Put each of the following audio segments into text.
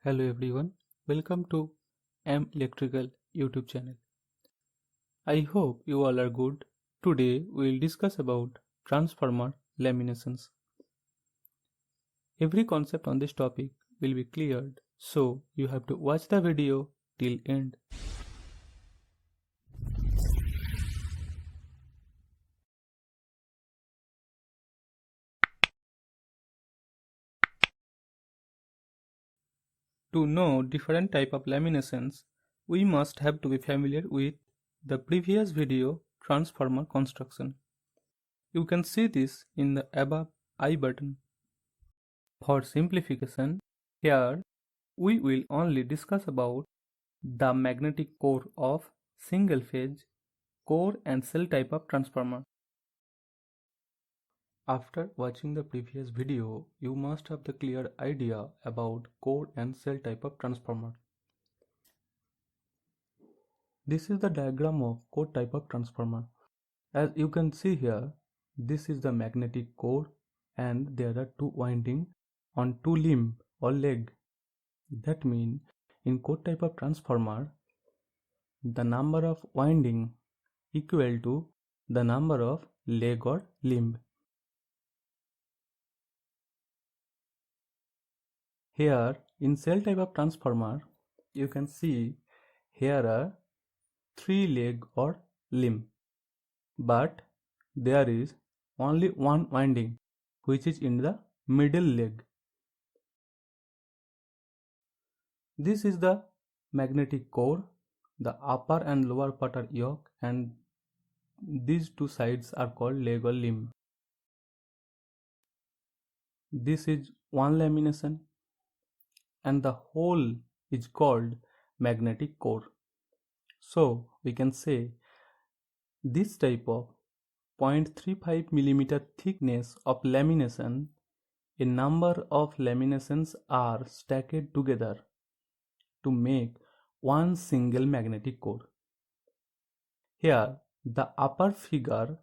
Hello everyone, welcome to M Electrical YouTube channel. I hope you all are good. Today we will discuss about transformer laminations. Every concept on this topic will be cleared, so you have to watch the video till end. To know different type of laminations, we must have to be familiar with the previous video transformer construction. You can see this in the above I button. For simplification, here we will only discuss about the magnetic core of single phase core and cell type of transformer. After watching the previous video, you must have the clear idea about core and cell type of transformer. This is the diagram of core type of transformer. As you can see here, this is the magnetic core and there are two windings on two limb or leg. That means in core type of transformer, the number of winding equal to the number of leg or limb. Here in cell type of transformer, you can see here are three leg or limb, but there is only one winding which is in the middle leg. This is the magnetic core. The upper and lower part are yoke and these two sides are called leg or limb. This is one lamination and the whole is called magnetic core. So we can say this type of 0.35 mm thickness of lamination, a number of laminations are stacked together to make one single magnetic core. Here the upper figure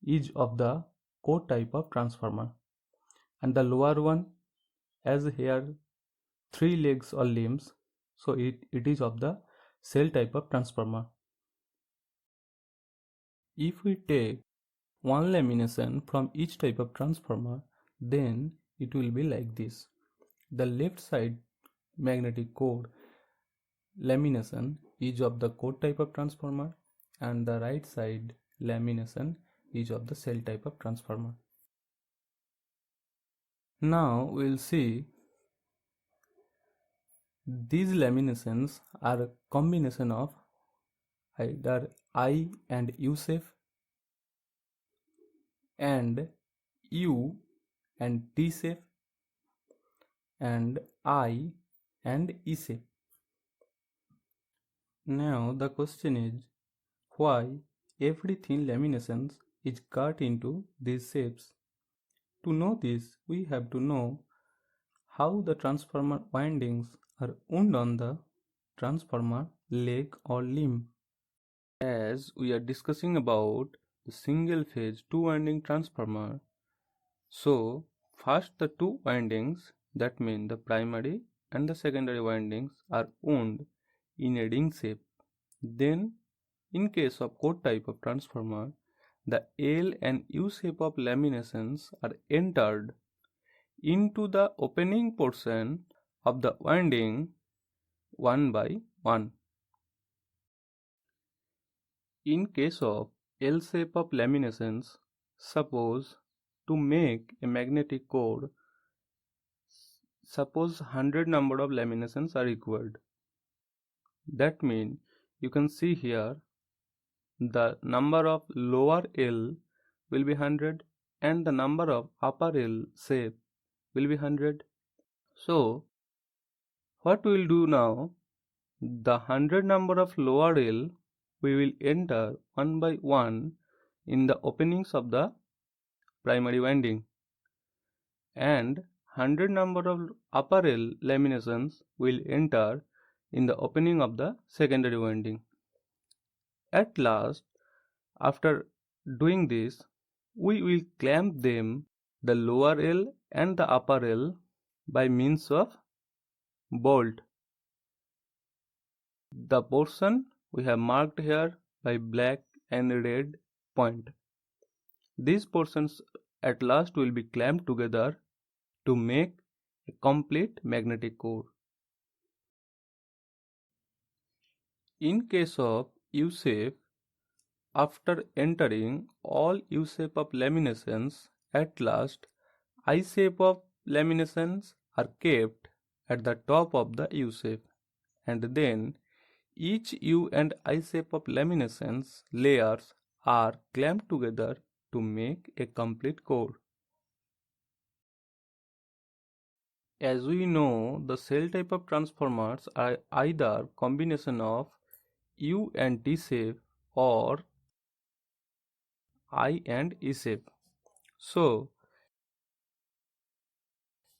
is of the core type of transformer and the lower one as here three legs or limbs, so it is of the cell type of transformer. If we take one lamination from each type of transformer, then it will be like this. The left side magnetic core lamination is of the core type of transformer and the right side lamination is of the cell type of transformer. Now we will see these laminations are a combination of either I and U shape and U and T shape and I and E shape. Now the question is why every thin laminations is cut into these shapes. To know this, we have to know how the transformer windings are wound on the transformer leg or limb. As we are discussing about the single phase two winding transformer, so first the two windings, that means the primary and the secondary windings, are wound in a ring shape. Then in case of core type of transformer, the L and U shape of laminations are entered into the opening portion of the winding one by one. In case of L shape of laminations, suppose to make a magnetic core, suppose 100 number of laminations are required. That means you can see here the number of lower L will be 100 and the number of upper L shape will be 100. So what we will do now, the 100 number of lower L we will enter one by one in the openings of the primary winding and 100 number of upper L laminations will enter in the opening of the secondary winding. At last, after doing this, we will clamp them, the lower L and the upper L, by means of bold. The portion we have marked here by black and red point. These portions at last will be clamped together to make a complete magnetic core. In case of U-shape, after entering all U-shape of laminations, at last I-shape of laminations are kept at the top of the U-shape, and then each U and I shape of laminations layers are clamped together to make a complete core. As we know, the cell type of transformers are either combination of U and T shape or I and E shape. So,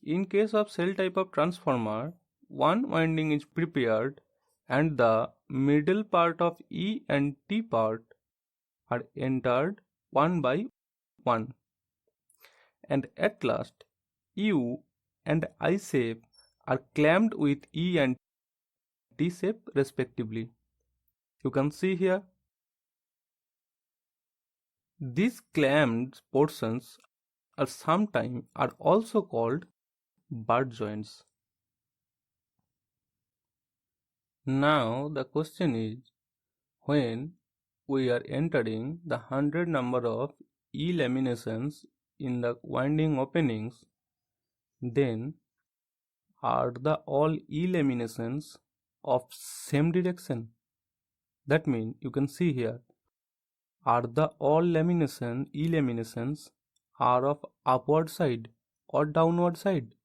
in case of cell type of transformer, one winding is prepared and the middle part of E and T part are entered one by one, and at last U and I shape are clamped with E and T shape respectively. You can see here these clamped portions are also called butt joints. Now the question is, when we are entering the 100 number of E laminations in the winding openings, then are the all E laminations of same direction? That means you can see here, are the all E laminations are of upward side or downward side?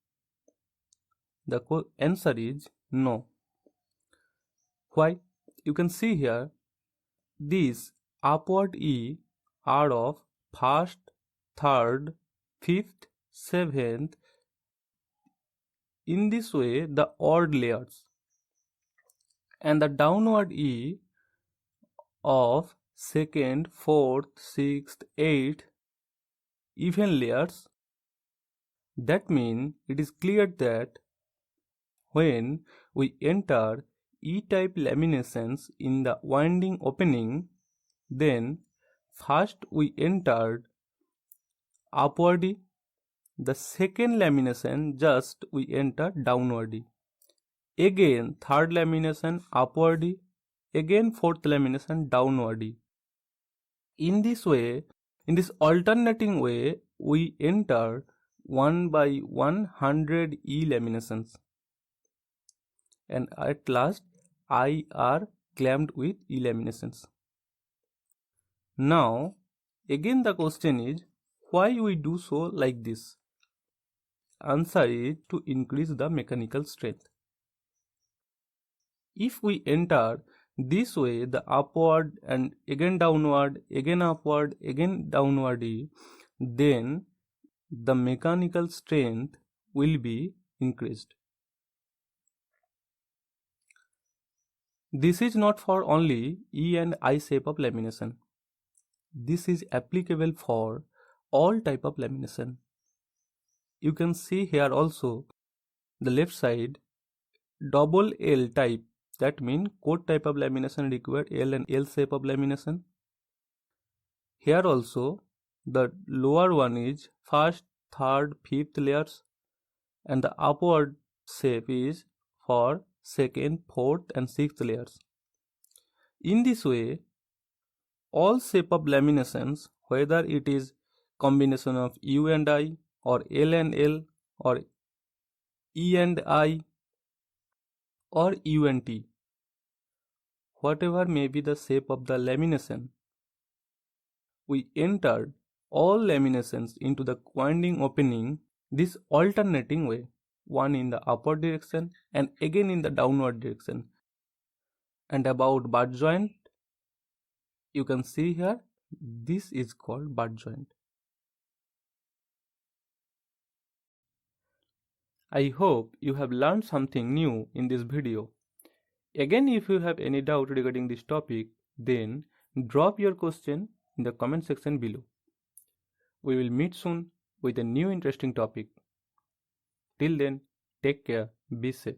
The answer is no. Why? You can see here, these upward E are of first, third, fifth, seventh. In this way, the odd layers, and the downward E of second, fourth, sixth, eighth, even layers. That means it is clear that when we enter E-type laminations in the winding opening, then first we entered upwardy, the second lamination just we enter downwardy, again third lamination upwardy, again fourth lamination downwardy. In this way, in this alternating way, we enter 1 by 100 E laminations, and at last I are clamped with E laminations. Now again the question is, why we do so like this? Answer is to increase the mechanical strength. If we enter this way, the upward and again downward, again upward, again downward, then the mechanical strength will be increased. This is not for only E and I shape of lamination. This is applicable for all type of lamination. You can see here also the left side, double L type, that means coat type of lamination require L and L shape of lamination. Here also the lower one is first, third, fifth layers, and the upward shape is for second, fourth and sixth layers. In this way, all shape of laminations, whether it is combination of U and I or L and L or E and I or U and T, whatever may be the shape of the lamination, we entered all laminations into the winding opening this alternating way, one in the upward direction and again in the downward direction. And about butt joint, you can see here, this is called butt joint. I hope you have learned something new in this video. Again, if you have any doubt regarding this topic, then drop your question in the comment section below. We will meet soon with a new interesting topic. Till then, take care, be safe.